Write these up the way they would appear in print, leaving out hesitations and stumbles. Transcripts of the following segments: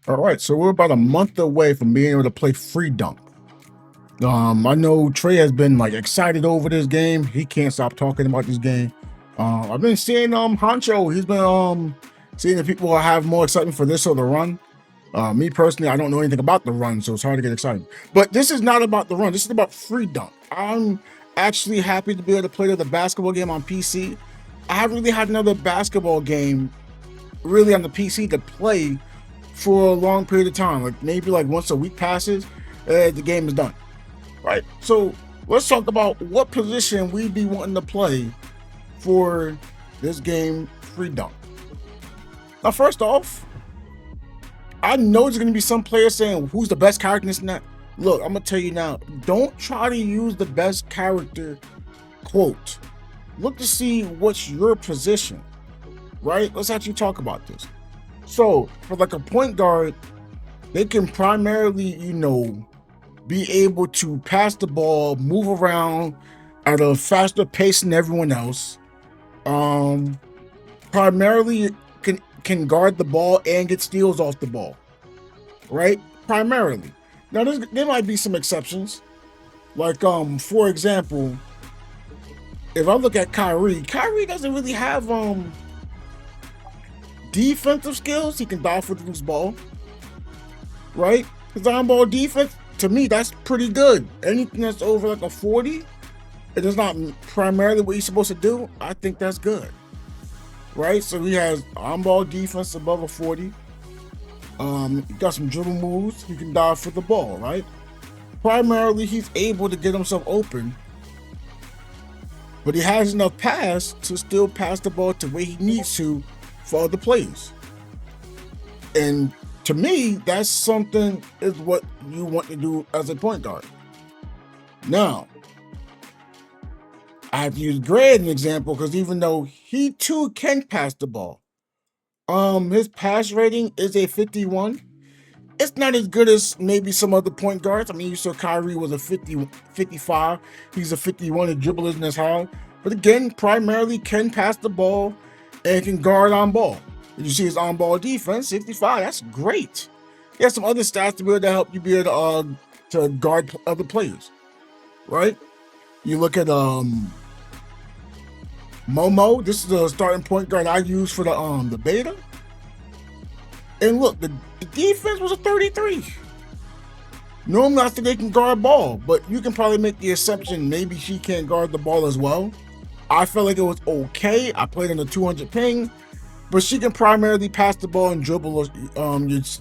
All right, so we're about a month away from being able to play free dunk. I know Trey has been like excited over this game. He can't stop talking about this game. I've been seeing Honcho. He's been seeing if people have more excitement for this or the run. Me personally, I don't know anything about the run, so it's hard to get excited. But this is not about the run. This is about free dunk. I'm actually happy to be able to play the basketball game on PC. I haven't really had another basketball game really on the PC to play for a long period of time. Like maybe like once a week passes, the game is done. Right. So let's talk about what position we'd be wanting to play for this game, free dunk. Now, first off, I know there's going to be some players saying who's the best character in this and that. Look, I'm going to tell you now, don't try to use the best character quote. Look to see what's your position, right? Let's actually talk about this. So for like a point guard, they can primarily, be able to pass the ball, move around at a faster pace than everyone else. Primarily can guard the ball and get steals off the ball, right? Primarily. Now there might be some exceptions. Like for example, if I look at Kyrie doesn't really have defensive skills. He can dive for the loose ball, right? His on-ball defense, to me, that's pretty good. Anything that's over like a 40, it is not primarily what he's supposed to do. I think that's good, right? So he has on-ball defense above a 40. He got some dribble moves. He can dive for the ball, right? Primarily, he's able to get himself open, but he has enough pass to still pass the ball to where he needs to for other players. And to me, that's something is what you want to do as a point guard. Now, I have to use Gray as an example because even though he too can pass the ball, his pass rating is a 51. It's not as good as maybe some other point guards. I mean, you saw Kyrie was a 50, 55. He's a 51. The dribble isn't as high. But again, primarily can pass the ball and can guard on ball. You see his on-ball defense, 65. That's great. He has some other stats to be able to help you be able to guard other players, right? You look at Momo. This is the starting point guard I use for the beta. And look, the defense was a 33. Normally, I think they can guard ball, but you can probably make the assumption maybe she can't guard the ball as well. I felt like it was okay. I played on the 200 ping, but she can primarily pass the ball and dribble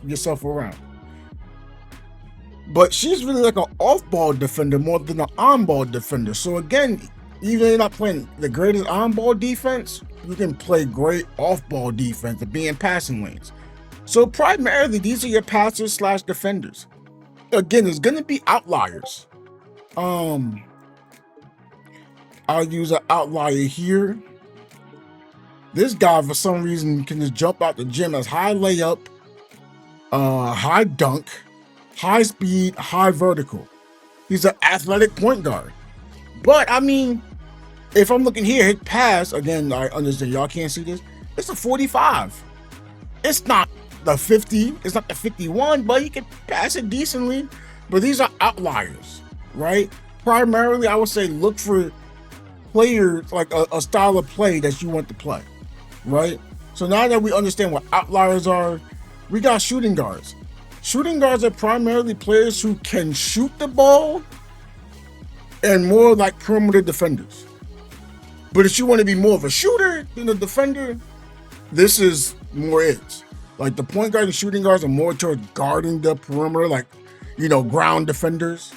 yourself around. But she's really like an off-ball defender more than an on-ball defender. So again, even if you're not playing the greatest on-ball defense, you can play great off-ball defense and be in passing lanes. So primarily, these are your passers / defenders. Again, there's going to be outliers. I'll use an outlier here. This guy, for some reason, can just jump out the gym as high layup, high dunk, high speed, high vertical. He's an athletic point guard. But, I mean, if I'm looking here, his pass, again, I understand y'all can't see this, it's a 45. It's not the 50, it's not the 51, but he can pass it decently. But these are outliers, right? Primarily, I would say look for players, like a style of play that you want to play, right? So now that we understand what outliers are, we got shooting guards. Shooting guards are primarily players who can shoot the ball and more like perimeter defenders. But if you want to be more of a shooter than a defender, this is more it. Like the point guard and shooting guards are more towards guarding the perimeter, like, ground defenders.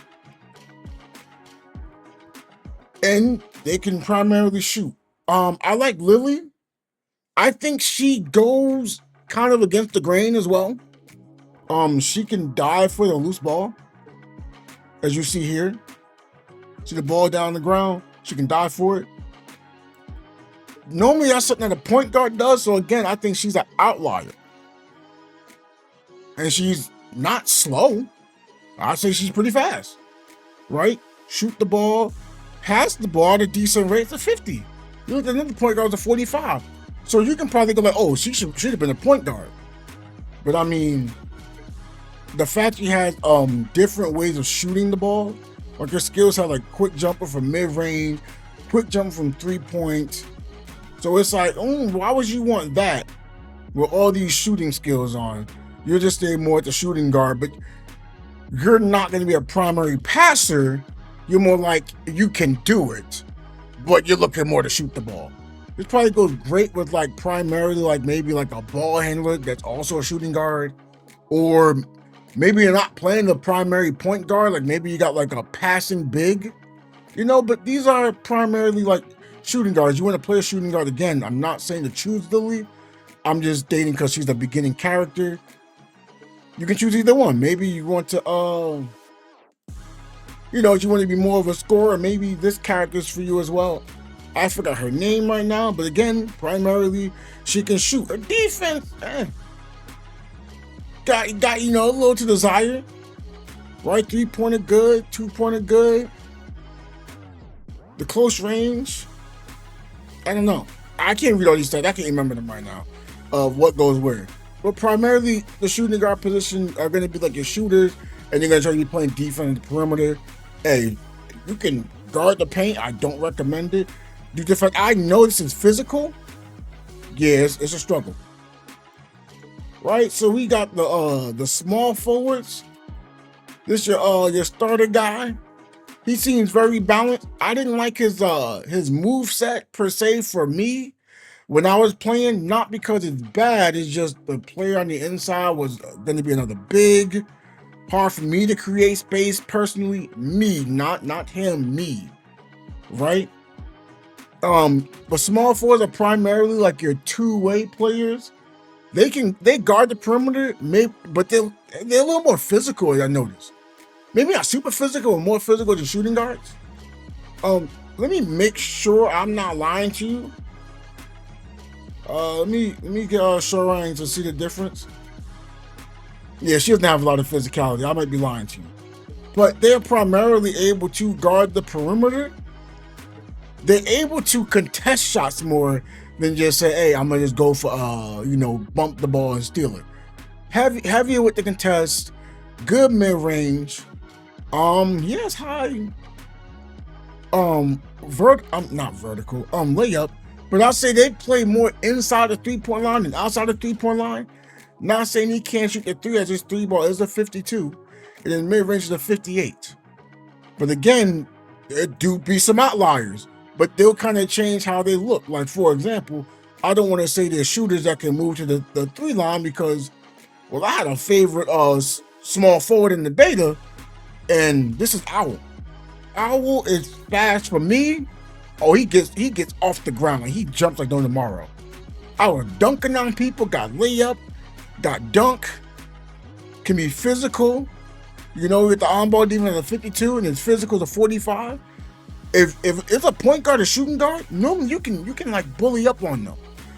And they can primarily shoot. I like Lily. I think she goes kind of against the grain as well. She can dive for the loose ball, as you see here. See the ball down on the ground, she can dive for it. Normally that's something that a point guard does, so again, I think she's an outlier. And she's not slow. I'd say she's pretty fast, right? Shoot the ball, pass the ball at a decent rate to 50. You look at another point guard to 45. So you can probably go like, oh, she should have been a point guard. But I mean, the fact he has different ways of shooting the ball. Like your skills have like quick jumper from mid range, quick jump from 3 points. So it's like, why would you want that with all these shooting skills on? You're just staying more at the shooting guard, but you're not going to be a primary passer. You're more like you can do it, but you're looking more to shoot the ball. This probably goes great with like primarily like maybe like a ball handler that's also a shooting guard, or maybe you're not playing the primary point guard. Like maybe you got like a passing big, but these are primarily like shooting guards. You want to play a shooting guard again. I'm not saying to choose Lily. I'm just stating because she's a beginning character. You can choose either one. Maybe you want to, you want to be more of a scorer. Maybe this character's for you as well. I forgot her name right now, but again, primarily she can shoot. Her defense, got a little to desire. Right, 3-pointer good, 2-pointer good. The close range, I don't know. I can't read all these stats. I can't remember them right now of what goes where. But primarily, the shooting guard position are going to be like your shooters, and you're going to try to be playing defense in the perimeter. Hey, you can guard the paint. I don't recommend it. Due to the fact I know this is physical, yes, it's a struggle. Right? So we got the small forwards. This your starter guy. He seems very balanced. I didn't like his move set per se for me when I was playing, not because it's bad. It's just the player on the inside was going to be another big. Hard for me to create space personally. Me, not him. Me, right? But small forwards are primarily like your two-way players. They guard the perimeter, but they're a little more physical. I noticed. Maybe not super physical, but more physical than shooting guards. Let me make sure I'm not lying to you. Let me get Shorine to see the difference. Yeah, she doesn't have a lot of physicality. I might be lying to you. But they're primarily able to guard the perimeter. They're able to contest shots more than just say, hey, I'm going to just go for, bump the ball and steal it. Heavier with the contest, good mid-range. Yes, high. Not vertical. Layup. But I'll say they play more inside the 3-point line than outside the 3-point line. Not saying he can't shoot the 3 as his 3 ball is a 52. And then mid-range is a 58. But again, there do be some outliers. But they'll kind of change how they look. Like, for example, I don't want to say they're shooters that can move to the 3 line because, well, I had a favorite small forward in the beta, and this is Owl. Owl is fast for me. Oh, he gets off the ground. Like, he jumps like no tomorrow. Owl dunking on people, got layup, got dunk, can be physical. With the on-ball defense at a 52 and his physical is a 45. If it's a point guard or shooting guard, normally you can like bully up on them.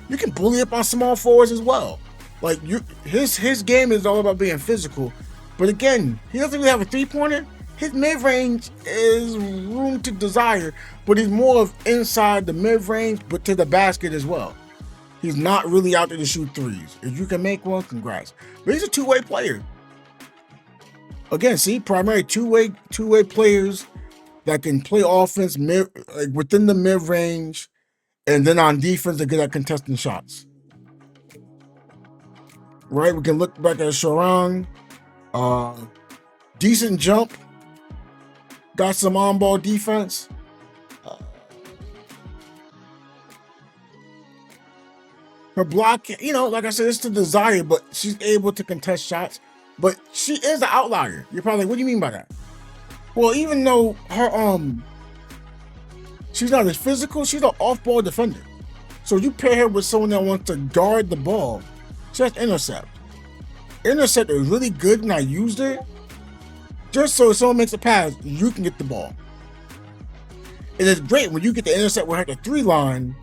You can bully up on small forwards as well. Like his game is all about being physical. But again, he doesn't really have a 3-pointer. His mid-range is room to desire, but he's more of inside the mid-range, but to the basket as well. He's not really out there to shoot threes. If you can make one, congrats. But he's a two-way player. Again, see, primary two-way players that can play offense within the mid-range, and then on defense, they're good at contesting shots. Right, we can look back at Sharang. Decent jump. Got some on-ball defense. Her block, like I said, it's the desire, but she's able to contest shots. But she is an outlier. You're probably like, what do you mean by that? Well, even though her she's not as physical, she's an off-ball defender. So you pair her with someone that wants to guard the ball, she has intercept. Intercept is really good when I used it. Just so if someone makes a pass, you can get the ball. And it's great when you get the intercept with her at the 3 line,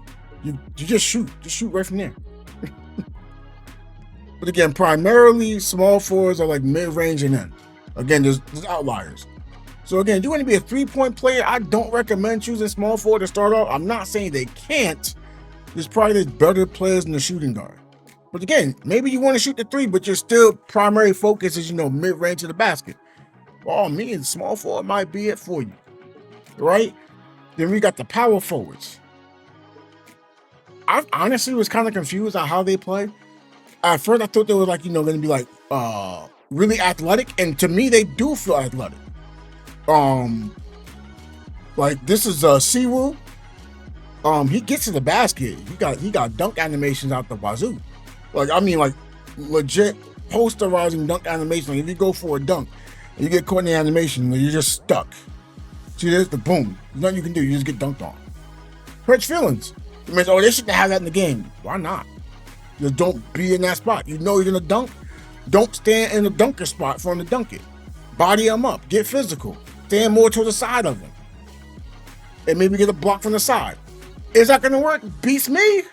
you just shoot right from there. But again, primarily small forwards are like mid-range and in. Again, there's outliers. So again, you want to be a 3-point player, I don't recommend choosing small forward to start off. I'm not saying they can't. There's probably better players in the shooting guard. But again, maybe you want to shoot the three, but your still primary focus is, mid-range of the basket. Oh, me and small forward might be it for you, right? Then we got the power forwards. I honestly was kind of confused on how they play. At first, I thought they were going to be like really athletic, and to me, they do feel athletic. Like this is Siwoo. He gets to the basket. He got dunk animations out the wazoo. Like legit posterizing dunk animation. Like if you go for a dunk, and you get caught in the animation, you're just stuck. See, there's the boom. There's nothing you can do. You just get dunked on. Hurts feelings. You mean, they shouldn't have that in the game. Why not? Just don't be in that spot. You know you're gonna dunk. Don't stand in the dunker spot for him to dunk it. Body him up. Get physical. Stand more to the side of him. And maybe get a block from the side. Is that gonna work? Beats me.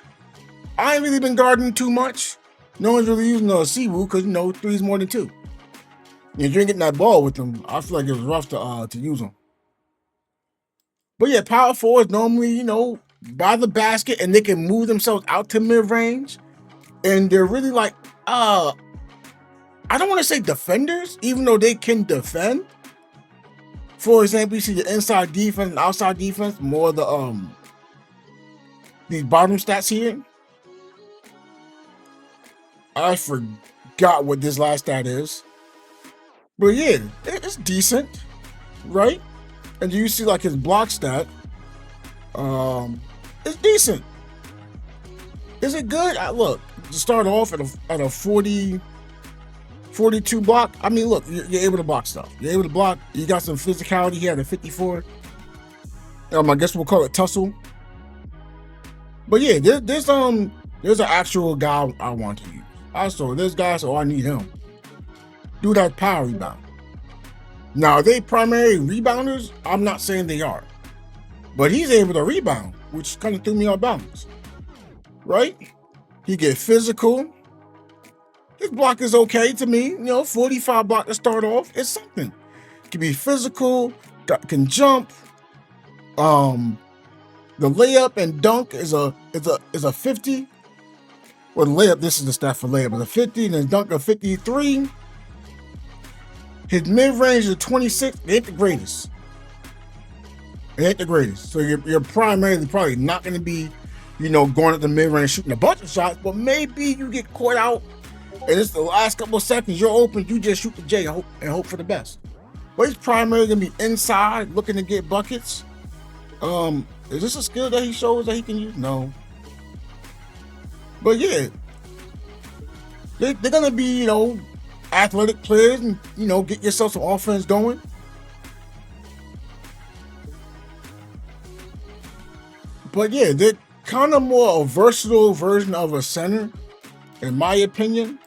I ain't really been guarding too much. No one's really using a Siwoo because 3 is more than 2. If you ain't getting that ball with them, I feel like it was rough to use them. But yeah, power forwards normally, by the basket, and they can move themselves out to mid-range. And they're really like, I don't want to say defenders, even though they can defend. For example, you see the inside defense and outside defense, more the bottom stats here. I forgot what this last stat is. But yeah, it's decent, right? And you see like his block stat. It's decent. Is it good? Look, to start off at a 42 block. I mean, look, you're able to block stuff. You're able to block. You got some physicality here at a 54. I guess we'll call it tussle. But yeah, there's an actual guy I want to use. Also, this guy, so I need him. Dude has power rebound. Now, are they primary rebounders? I'm not saying they are. But he's able to rebound, which kind of threw me off balance. Right? He get physical. His block is okay to me. 45 block to start off. It's something. Can be physical, can jump. The layup and dunk is a 50. Well, the layup, this is the stat for layup, is a 50, and then dunk a 53. His mid-range is 26. It ain't the greatest. So you're primarily probably not going to be, going at the mid-range shooting a bunch of shots, but maybe you get caught out and it's the last couple of seconds, you're open, you just shoot the J and hope for the best. But he's primarily going to be inside looking to get buckets. Is this a skill that he shows that he can use? No. But yeah, they're going to be, athletic players and, get yourself some offense going. But yeah, they're kind of more a versatile version of a center, in my opinion.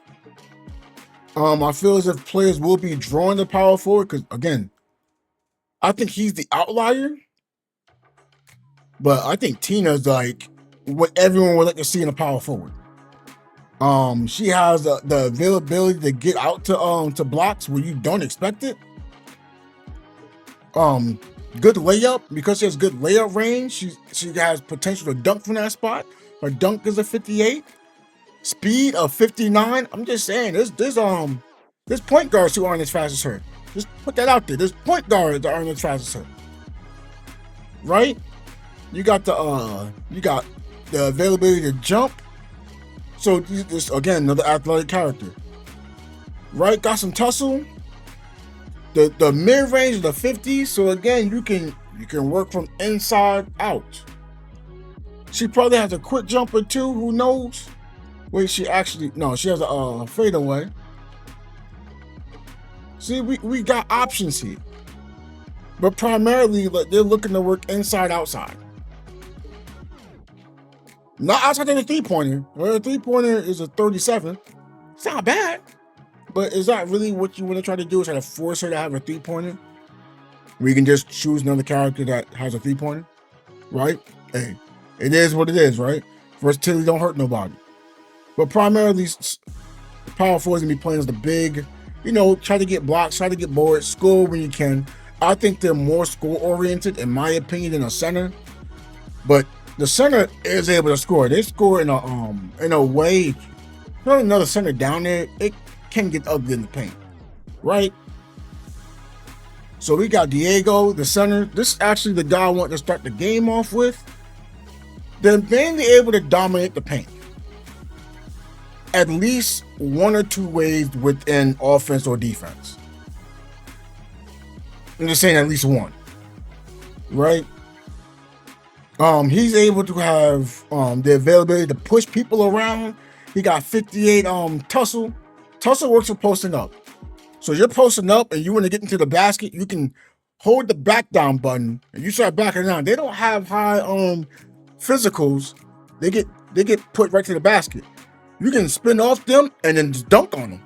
I feel as if players will be drawing the power forward because, again, I think he's the outlier. But I think Tina's like what everyone would like to see in a power forward. She has the availability to get out to blocks where you don't expect it. Good layup, because she has good layup range. She has potential to dunk from that spot. Her dunk is a 58. Speed of 59. I'm just saying, there's point guards who aren't as fast as her. Just put that out there. There's point guards that aren't as fast as her. Right? You got the availability to jump. So this again, another athletic character. Right? Got some tussle. The mid range of the 50s. So again, you can work from inside out. She probably has a quick jumper too. Who knows? Wait, she has a fadeaway. See, we got options here. But primarily, they're looking to work inside, outside. Not outside of the three-pointer. The three-pointer is a 37. It's not bad. But is that really what you want to try to do? Is try to force her to have a three-pointer? Where you can just choose another character that has a three-pointer? Right? Hey, it is what it is, right? Versatility don't hurt nobody. But primarily, power forward is going to be playing as the big, try to get blocks, try to get boards, score when you can. I think they're more score-oriented, in my opinion, than a center. But the center is able to score. They score in a way Throwing another center down there, it can get ugly in the paint, right? So we got Diego, the center. This is actually the guy I want to start the game off with. They're mainly able to dominate the paint. At least one or two ways within offense or defense. I'm just saying at least one. Right? He's able to have the availability to push people around. He got 58 tussle. Tussle works for posting up. So you're posting up and you want to get into the basket, you can hold the back down button and you start backing down. They don't have high physicals. They get put right to the basket. You can spin off them and then just dunk on them.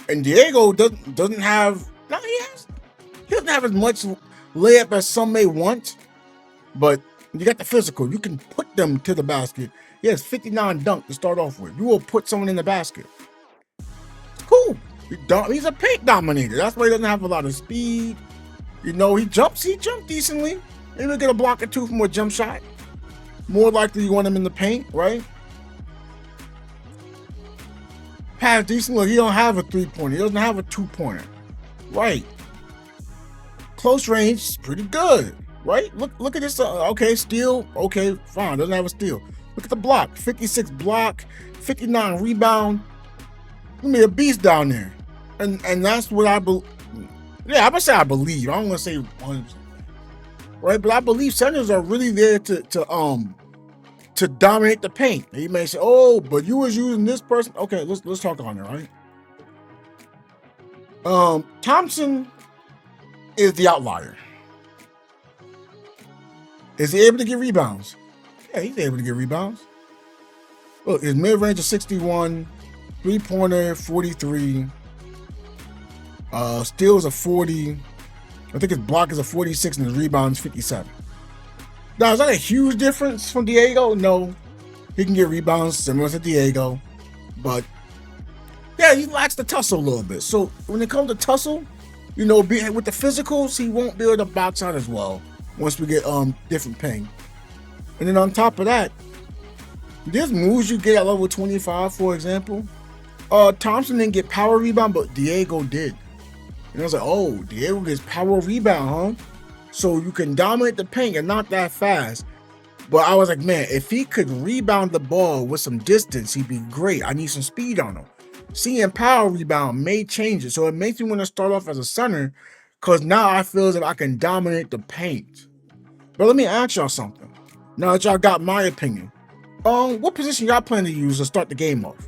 And Diego doesn't have he doesn't have as much layup as some may want, but you got the physical. You can put them to the basket. He has 59 dunk to start off with. You will put someone in the basket. It's cool. He's a paint dominator. That's why he doesn't have a lot of speed. You know, he jumped decently. Maybe get a block or two from a jump shot. More likely you want him in the paint, right? Pass decently. He don't have a 3-pointer. He doesn't have a 2-pointer. Right. Close range, pretty good. Right? Look at this. Okay, steal. Okay, fine. Doesn't have a steal. Look at the block. 56 block, 59 rebound. Give me a beast down there. And that's what I believe. Yeah, I'm gonna say I believe. I don't want to say 100%. Right? But I believe centers are really there to dominate the paint. And you may say, oh, but you was using this person. Okay, let's talk on it, right? Thompson is the outlier. Is he able to get rebounds? Yeah, he's able to get rebounds. Look, his mid-range is 61, 3-pointer 43, steals a 40. I think his block is a 46 and his rebound is 57. Now, is that a huge difference from Diego? No. He can get rebounds similar to Diego, but yeah, he lacks the tussle a little bit. So when it comes to tussle, you know, with the physicals, he won't be able to box out as well once we get different ping. And then on top of that, there's moves you get at level 25, for example. Thompson didn't get power rebound, but Diego did. And I was like, oh, Diego gets power rebound, huh? So you can dominate the paint and not that fast. But I was like, man, if he could rebound the ball with some distance, he'd be great. I need some speed on him. Seeing power rebound may change it. So it makes me want to start off as a center because now I feel as if I can dominate the paint. But let me ask y'all something. Now that y'all got my opinion, what position y'all plan to use to start the game off?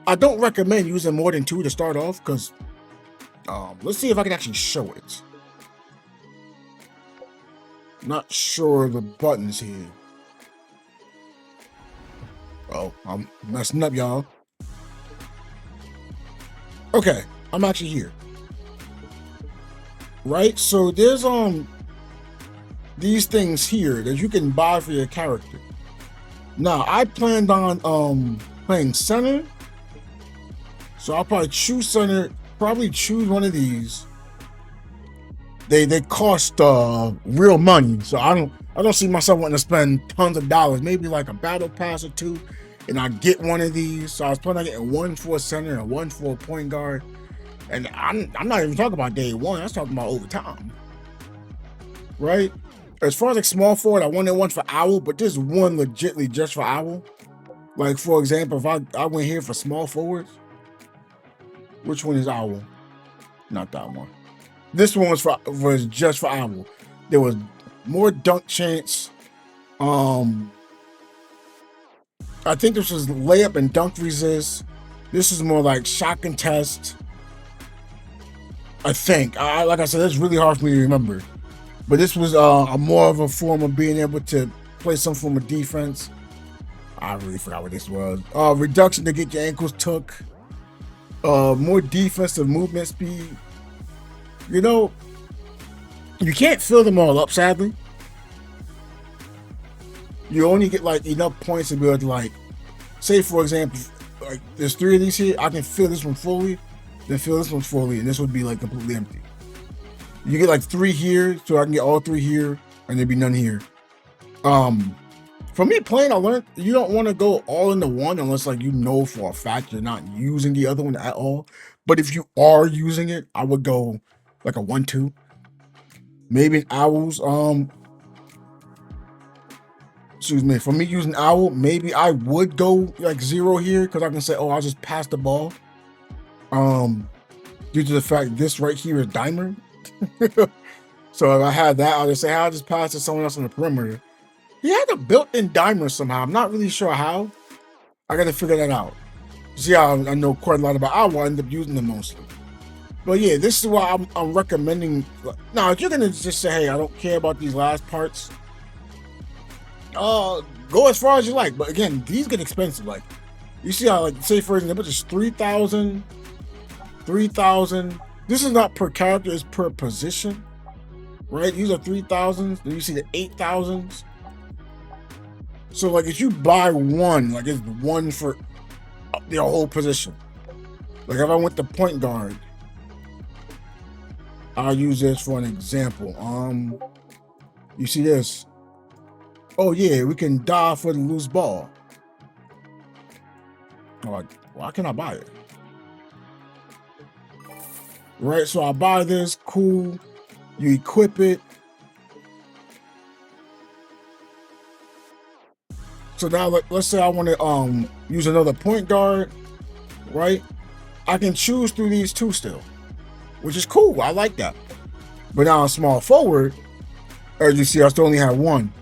I don't recommend using more than 2 to start off because let's see if I can actually show it. Not sure the buttons here. Oh, I'm messing up, y'all. Okay, I'm actually here. Right? So there's these things here that you can buy for your character. Now, I planned on playing center. So I'll probably choose center, probably choose one of these. They cost real money, so I don't see myself wanting to spend tons of dollars. Maybe like a battle pass or 2, and I get one of these. So I was planning on getting 1 for a center and 1 for a point guard. And I'm not even talking about day 1. I was talking about over time, right? As far as like small forward, I wanted 1 for Owl, but there's one legitly just for Owl. Like for example, if I went here for small forwards, which one is Owl? Not that one. This one was just for Owl. There was more dunk chance. I think this was layup and dunk resist. This is more like shot contest. I think. Like I said, it's really hard for me to remember. But this was a more of a form of being able to play some form of defense. I really forgot what this was. Reduction to get your ankles took. More defensive movement speed. You know, you can't fill them all up, sadly. You only get like enough points to be able to like, say for example, like there's 3 of these here. I can fill this one fully, then fill this one fully, and this would be like completely empty. You get like 3 here, so I can get all 3 here, and there'd be none here. For For me, playing, I learned you don't want to go all into one unless like you know for a fact you're not using the other one at all. But if you are using it, I would go like a 1-2. Maybe an owls. Excuse me. For me using owl, maybe I would go like 0 here because I can say, oh, I'll just pass the ball. Due to the fact this right here is dimer. So if I had that, I'll just say, I'll just pass to someone else on the perimeter. He had a built-in dimer somehow. I'm not really sure how. I got to figure that out. See, I know quite a lot about. I will end up using them mostly. But yeah, this is why I'm recommending. Now, if you're gonna just say, "Hey, I don't care about these last parts," go as far as you like. But again, these get expensive. Like, you see how, like, say for example, just 3,000, 3,000. This is not per character; it's per position, right? These are 3,000s. Then you see the 8,000s. So, like, if you buy one, like, it's one for the whole position. Like, if I went to point guard, I'll use this for an example. You see this? Oh yeah, we can dive for the loose ball. Like, why can't I buy it? Right, so I buy this. Cool. You equip it. So now let's say I want to use another point guard, right? I can choose through these two still, which is cool. I like that. But now a small forward, as you see, I still only have one.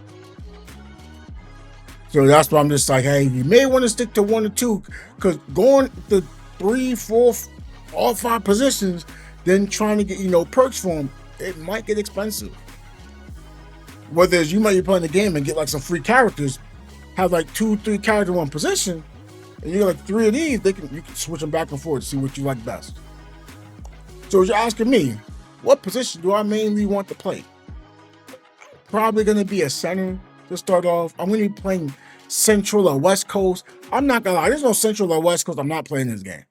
So that's why I'm just like, hey, you may want to stick to 1 or 2, because going to 3, 4, all 5 positions, then trying to get, perks for them, it might get expensive. Whether you might be playing the game and get like some free characters, have like 2, 3 characters in one position, and you get like 3 of these, you can switch them back and forth to see what you like best. So if you're asking me, what position do I mainly want to play? Probably going to be a center to start off. I'm going to be playing Central or West Coast. I'm not going to lie, there's no Central or West Coast I'm not playing this game.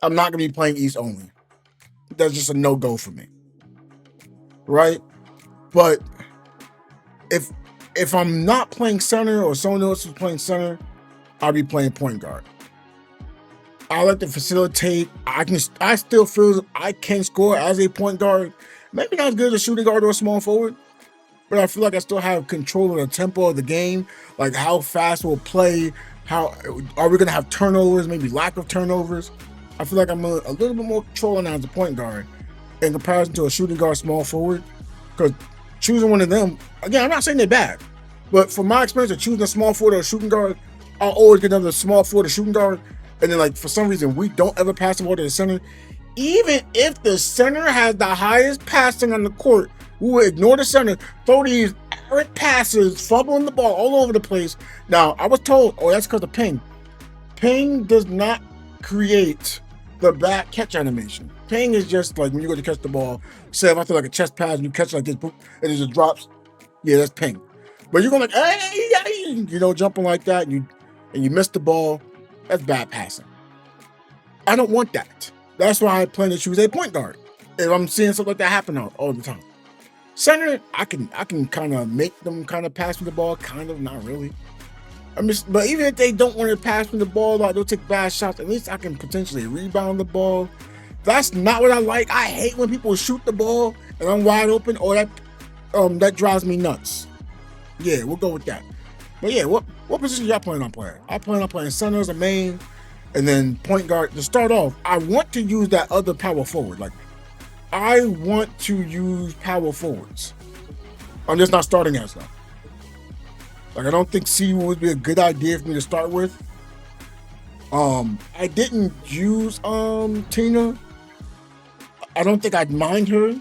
I'm not going to be playing East only. That's just a no-go for me. Right? But if I'm not playing center or someone else is playing center, I'll be playing point guard. I like to facilitate. I still feel I can score as a point guard. Maybe not as good as a shooting guard or a small forward, but I feel like I still have control of the tempo of the game, like how fast we'll play, how are we going to have turnovers, maybe lack of turnovers. I feel like I'm a little bit more controlling now as a point guard in comparison to a shooting guard, small forward, because choosing one of them, again, I'm not saying they're bad, but from my experience of choosing a small forward or a shooting guard, I'll always get another small forward or shooting guard, and then, like, for some reason, we don't ever pass the ball to the center. Even if the center has the highest passing on the court, we will ignore the center, throw these errant passes, fumbling the ball all over the place. Now, I was told, oh, that's because of ping. Ping does not create the back catch animation. Ping is just like when you go to catch the ball, say if I throw like a chest pass and you catch it like this, and it just drops. Yeah, that's ping. But you're going like, hey, jumping like that, and you miss the ball. That's bad passing. I don't want that. That's why I plan to choose a point guard. If I'm seeing something like that happen all the time. Center, I can kind of make them kind of pass me the ball, kind of, not really. But even if they don't want to pass me the ball, like they'll take bad shots, at least I can potentially rebound the ball. That's not what I like. I hate when people shoot the ball and I'm wide open, or that drives me nuts. Yeah, we'll go with that. But yeah, what position y'all plan on playing? I plan on playing center as a main, and then point guard. To start off, I want to use that other power forward. Like, I want to use power forwards. I'm just not starting as them. Like, I don't think C would be a good idea for me to start with. I didn't use Tina. I don't think I'd mind her.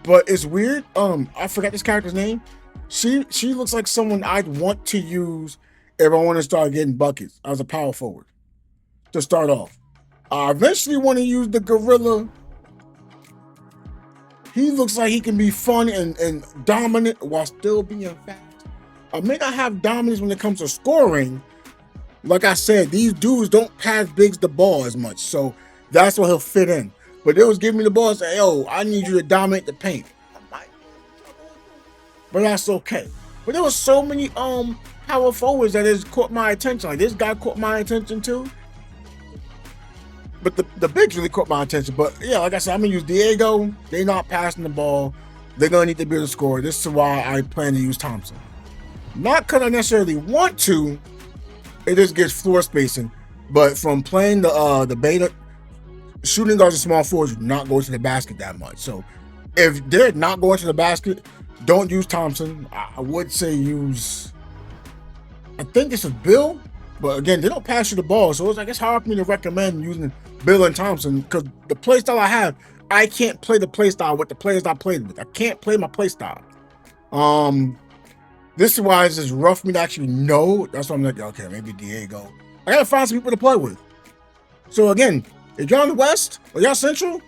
But it's weird. I forgot this character's name. She looks like someone I'd want to use if I want to start getting buckets as a power forward to start off. I eventually want to use the gorilla. He looks like he can be fun and dominant while still being fast. I may not have dominance when it comes to scoring. Like I said, these dudes don't pass bigs the ball as much, so that's where he'll fit in. But they was giving me the ball and say, yo, I need you to dominate the paint. But that's okay. But there was so many power forwards that has caught my attention. Like this guy caught my attention too. But the bigs really caught my attention. But yeah, like I said, I'm gonna use Diego. They're not passing the ball. They're gonna need to be able to score. This is why I plan to use Thompson. Not because I necessarily want to. It just gets floor spacing. But from playing the beta, shooting guards and small forwards do not go to the basket that much. So if they're not going to the basket, don't use Thompson. I would say use, I think this is Bill, but again, they don't pass you the ball. So it's hard for me to recommend using Bill and Thompson because the play style I have, I can't play the play style with the players I played with. I can't play my play style. This is why it's just rough for me to actually know. That's why I'm like, okay, maybe Diego. I gotta find some people to play with. So again, if y'all in the West or y'all Central,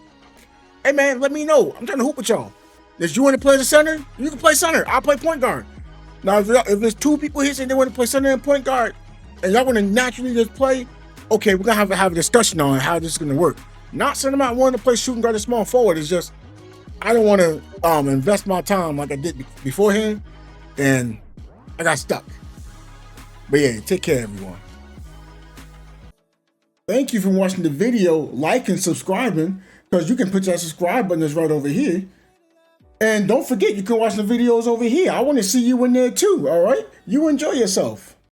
hey man, let me know. I'm trying to hoop with y'all. If you want to play the center, you can play center. I'll play point guard. Now, if there's two people here saying they want to play center and point guard, and y'all want to naturally just play, okay, we're gonna have a discussion on how this is gonna work. Not saying about wanting to play shooting guard and small forward. It's just I don't want to invest my time like I did beforehand, and I got stuck. But yeah, take care, everyone. Thank you for watching the video. Like and subscribing, because you can put that subscribe button that's right over here. And don't forget, you can watch the videos over here. I want to see you in there too, all right? You enjoy yourself.